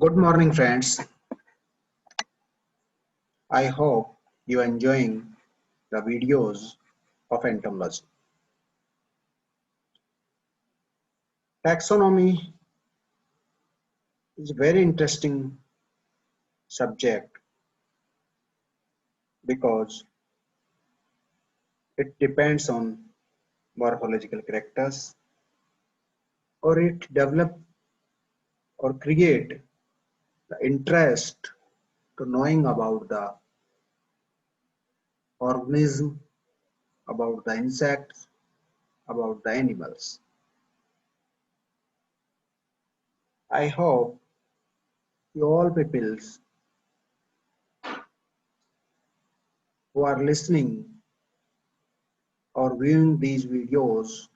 Good morning, friends. I hope you are enjoying the videos of entomology. Taxonomy is a very interesting subject because it depends on morphological characters or it develop or create the interest to knowing about the organism, about the insects, about the animals. I hope you all peoples who are listening or viewing these videos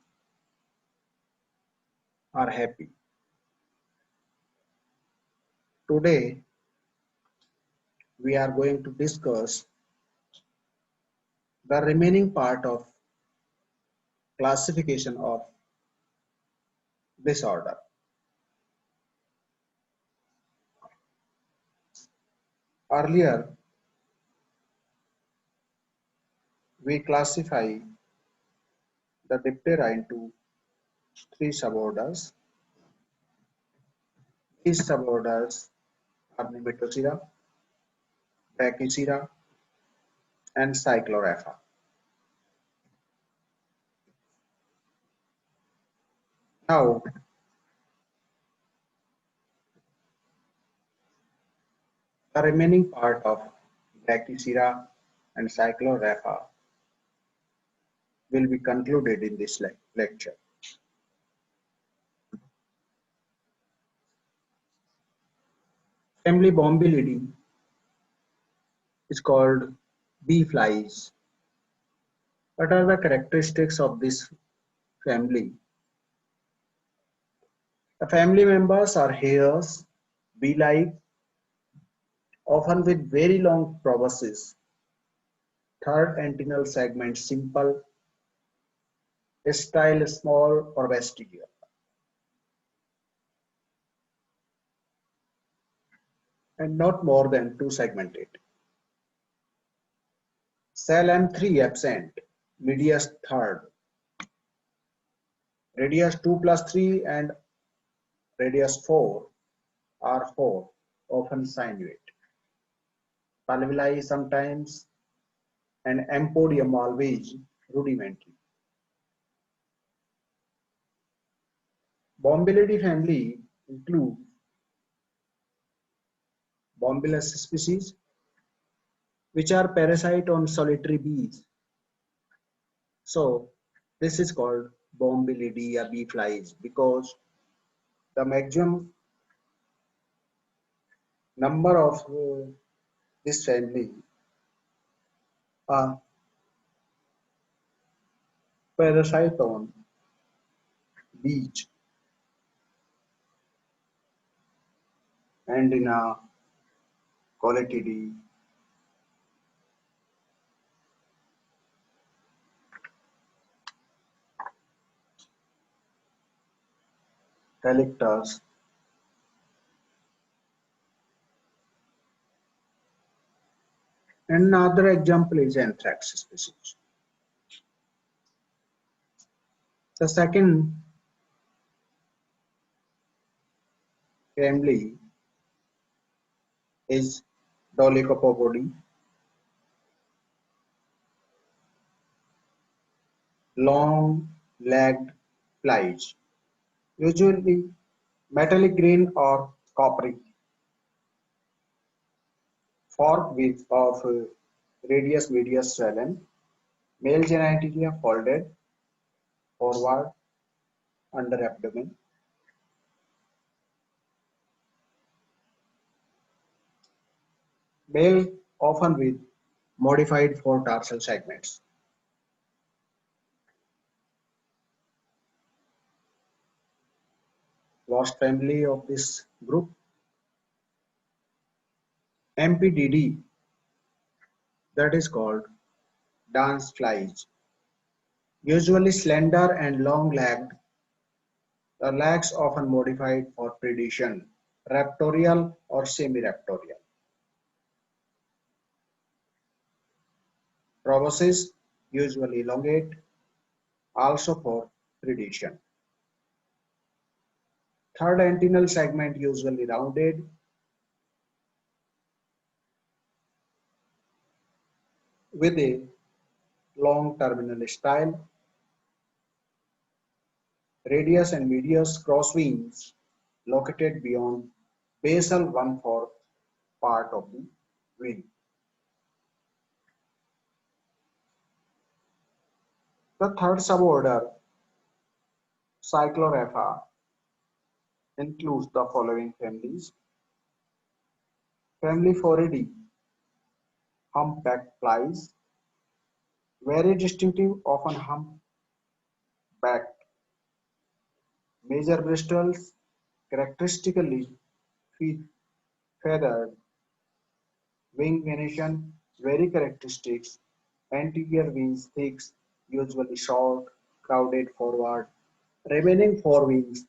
are happy. Today, we are going to discuss the remaining part of classification of disorder. Earlier, we classify the Diptera into three suborders. These suborders are Nematocera, Brachycera, and Cyclorapha. Now, the remaining part of Brachycera and Cyclorapha will be concluded in this lecture. Family Bombylidae is called bee flies. What are the characteristics of this family? The family members are hares, bee-like, often with very long proboscis, third antennal segment simple, style small or vestigial. And not more than two segmented. Cell M3 absent, medius third, radius 2 plus 3 and radius 4 are 4, often sinuate. Palvilli sometimes and empodium always rudimentary. Bombylidae family include Bombilus species, which are parasite on solitary bees. So this is called Bombylidae bee flies because the maximum number of this family are parasite on bees and in a Coletidae, Calictas, and another example is anthrax species. The second family is Dolichopodidae, long-legged flies, usually metallic green or coppery, fork with of radius medius swollen, male genitalia folded forward under abdomen. Male often with modified foretarsal segments. Last family of this group, MPDD, that is called dance flies, usually slender and long-legged, the legs often modified for predation. raptorial or semi-raptorial. Proboscis usually elongate, also for predation. Third antennal segment usually rounded, with a long terminal style. Radius and medius cross wings located beyond basal 1/4 part of the wing. The third suborder, Cyclorapha, includes the following families: Family Phoridae, humpbacked flies, very distinctive, often humpbacked. Major bristles, characteristically feathered. Wing venation, very characteristics. Anterior wings thick, usually short, crowded forward. Remaining forewings,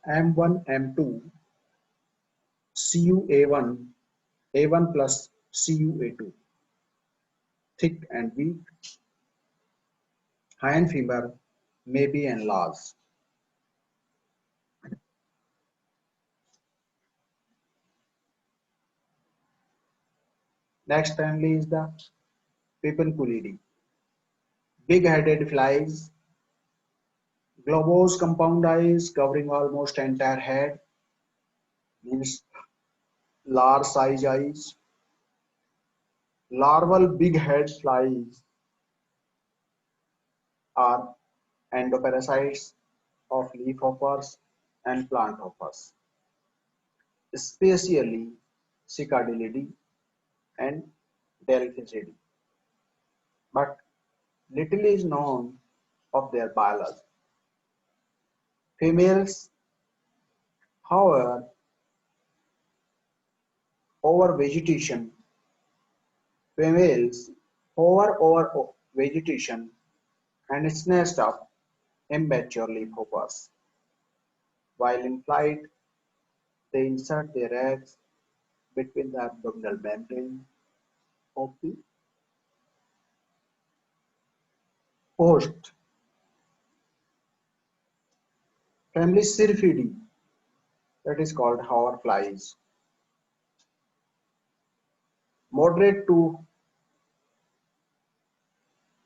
M1, M2, CUA1, A1 plus CUA2, thick and weak. Hind femur may be enlarged. Next family is the Pepunculidae. Big-headed flies, globose compound eyes covering almost entire head, means large size eyes. Larval big-head flies are endoparasites of leafhoppers and plant hoppers, especially Cicadillidae and Delphisidae. But little is known of their biology. Females, however, over vegetation. Females hover over vegetation and snatch up immature leafhoppers. While in flight, they insert their eggs between the abdominal membrane of the host. Family Syrphidae, that is called hoverflies, moderate to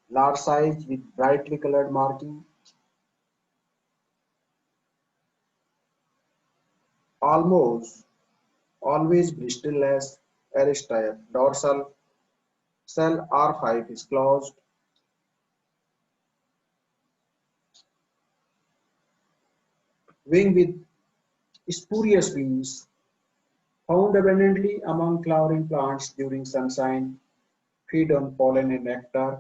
large size with brightly colored marking, almost always bristle-less, aristide. Dorsal cell R5 is closed. Wing with spurious wings, found abundantly among flowering plants during sunshine, feed on pollen and nectar.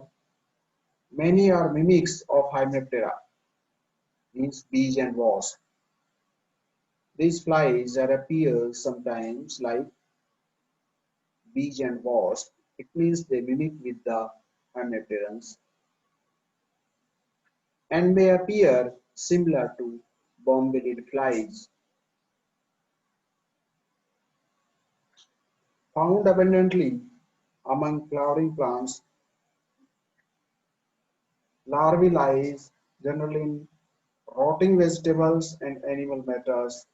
Many are mimics of Hymenoptera, means bees and wasps. These flies appear sometimes like bees and wasps. It means they mimic with the Hymenopterans and may appear similar to bomb-bellied flies. Found abundantly among flowering plants, larvae lies generally in rotting vegetables and animal matters,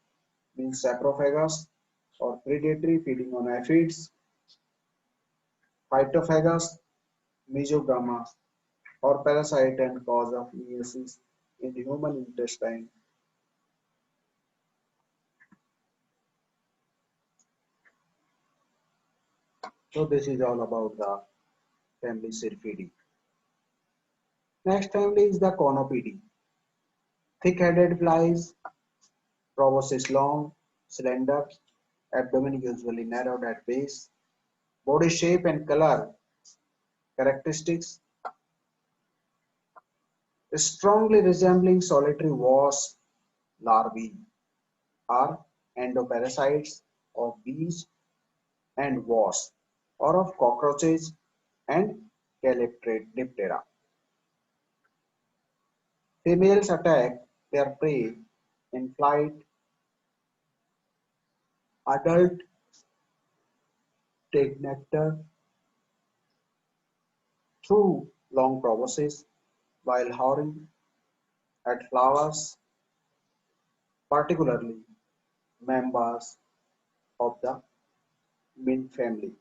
means saprophagus or predatory, feeding on aphids, phytophagus, mesoderma, or parasite and cause of meiosis in the human intestine. So this is all about the family Syrphidae. Next family is the Conopidae. Thick-headed flies, proboscis long, slender, abdomen usually narrowed at base, body shape and color characteristics strongly resembling solitary wasp larvae are endoparasites of bees and wasps or of cockroaches and Calyptera. Females attack their prey in flight. Adults take nectar through long proboscis while hovering at flowers, particularly members of the mint family.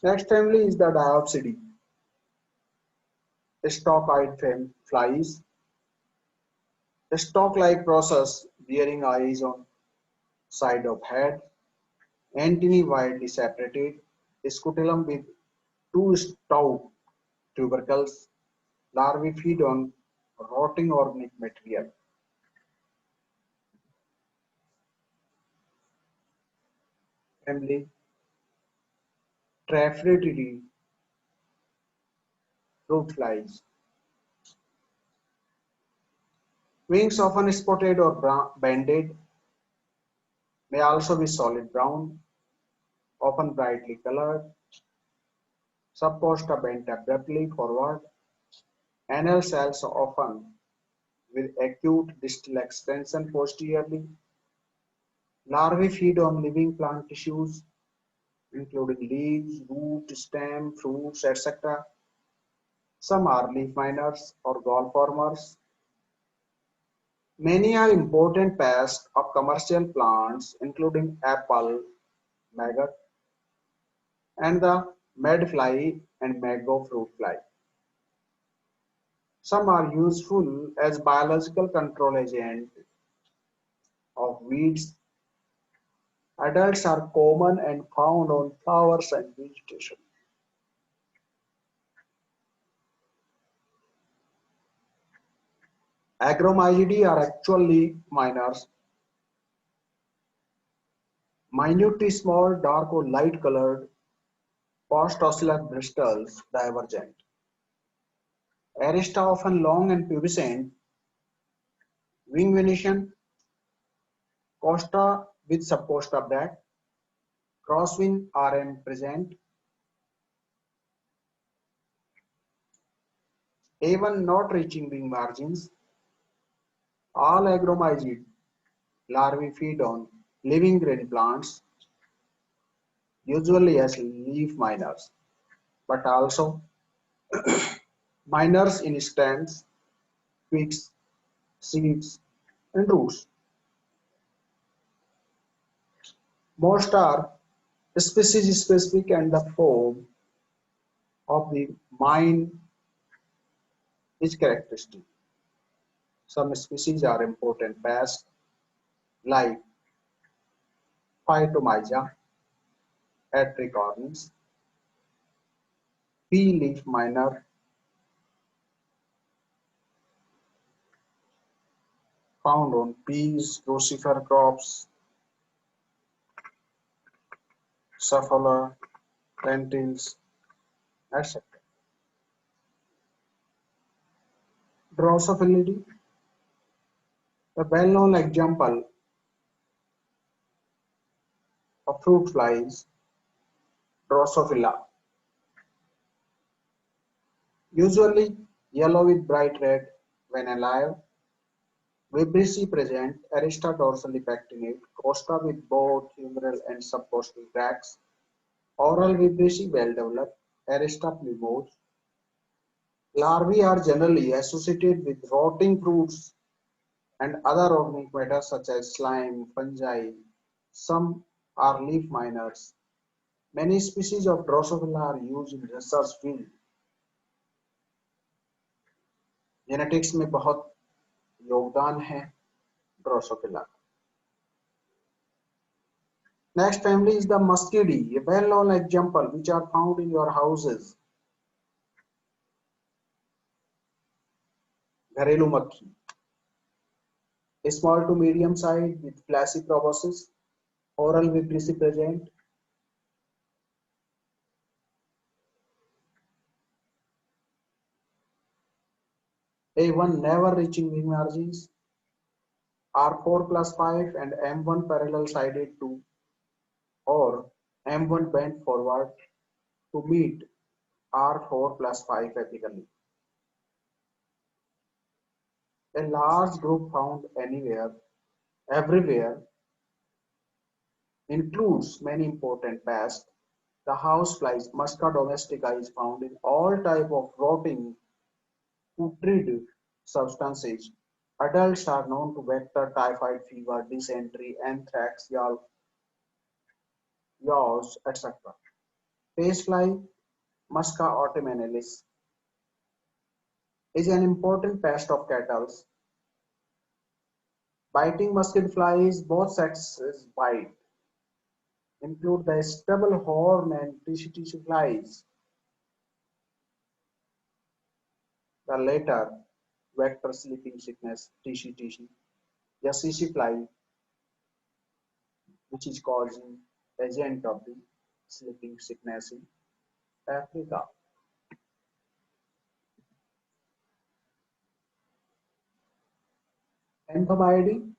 Next family is the Diopsidae, stalk-eyed flies, a stalk-like process bearing eyes on side of head, antennae widely separated, scutellum with two stout tubercles. Larvae feed on rotting organic material. Family Triferidae, fruit flies. Wings often spotted or banded, may also be solid brown, often brightly colored. Subcosta bent abruptly forward. Anal cells often with acute distal extension posteriorly. Larvae feed on living plant tissues, including leaves, root, stem, fruits, etc. Some are leaf miners or gall formers. Many are important pests of commercial plants, including apple maggot and the madfly and mango fruit fly. Some are useful as biological control agent of weeds. Adults are common and found on flowers and vegetation. Agromyzidae are actually miners, minutely small, dark or light colored, post-ocellular bristles, divergent. Arista often long and pubescent, wing venation, costa with subcosta bracts, crosswing RM present, A1 not reaching wing margins. All agromyzid larvae feed on living green plants, usually as leaf miners, but also miners in stems, twigs, seeds, and roots. Most are species specific and the form of the mine is characteristic. Some species are important pests like Phytomyza, atricornis, pea leaf miner, found on peas, crucifer crops, safflower, lentils, etc. Drosophilidae, a well-known example of fruit flies, Drosophila, usually yellow with bright red when alive, vibrissae present, Arista dorsally pectinate, costa with both humeral and subcostal bracts, oral vibrissae well developed, Arista plumose. Larvae are generally associated with rotting fruits and other organic matter such as slime, fungi. Some are leaf miners. Many species of Drosophila are used in research field. Genetics में बहुत योगदान है Drosophila. Next family is the Muscidae, a well-known example which are found in your houses. घरेलू मक्खी, small to medium size with fleshy proboscis, oral vibrissae present. A1 never reaching wing margins, R4 plus 5 and M1 parallel sided to or M1 bent forward to meet R4 plus 5 apically. A large group found anywhere, everywhere, includes many important pests. The houseflies Musca domestica is found in all type of rotting putrid substances. Adults are known to vector typhoid fever, dysentery, anthrax, yaws, etc. Pastefly Musca autumnalis is an important pest of cattle. Biting musket flies, both sexes bite, include the stubble horn and tissue flies. The latter, vector sleeping sickness, tissue, the fly, which is causing agent of the sleeping sickness in Africa. Amphibidae,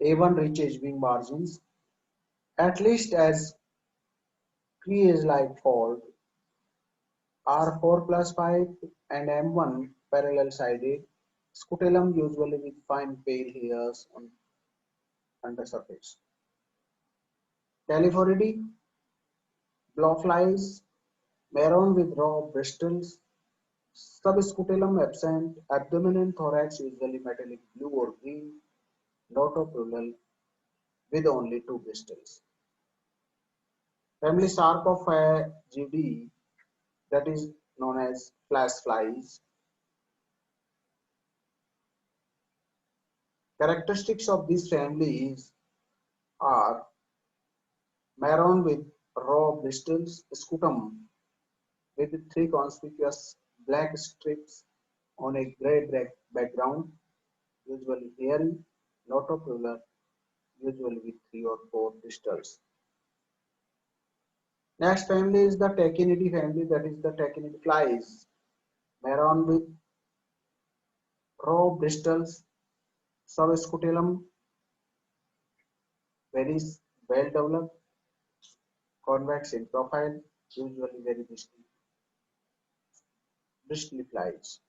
A1 reaches wing margins, at least as crease-like fold, R4 plus 5 and M1 parallel-sided, scutellum usually with fine pale hairs on undersurface. Calliphoridae, blowflies, maroon with raw bristles, subscutellum absent, abdomen and thorax usually metallic blue or green, notopleural with only two bristles. Family Sarcophagidae, that is known as flash flies. Characteristics of these families are maroon with raw bristles, scutum with three conspicuous black strips on a grey background, usually hairy, notopleural, usually with three or four bristles. Next family is the Tachinidae family, that is the Tachinidae flies. Maroon with raw bristles, subscutellum very well developed, convex in profile, usually very bristly flies.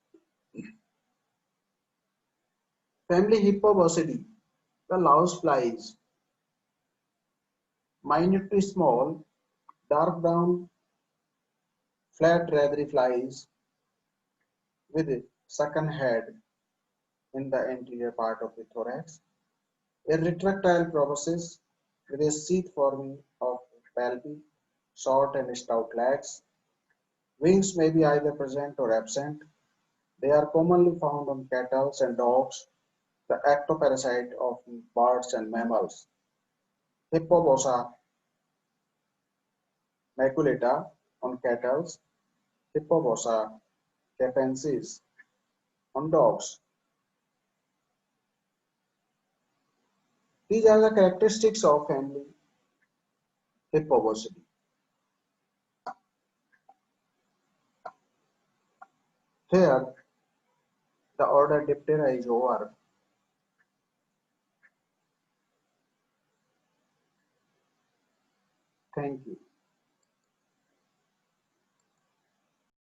Family Hippobosidae, the louse flies, minute to small, dark brown, flat leathery flies with a second head in the anterior part of the thorax, a retractile proboscis with a sheath forming of palpi, short and stout legs. Wings may be either present or absent. They are commonly found on cattle and dogs, the ectoparasite of birds and mammals. Hippobossa maculata on cattle, Hippobossa capensis on dogs. These are the characteristics of family Hippobosidae. Here, the order Diptera is over. Thank you.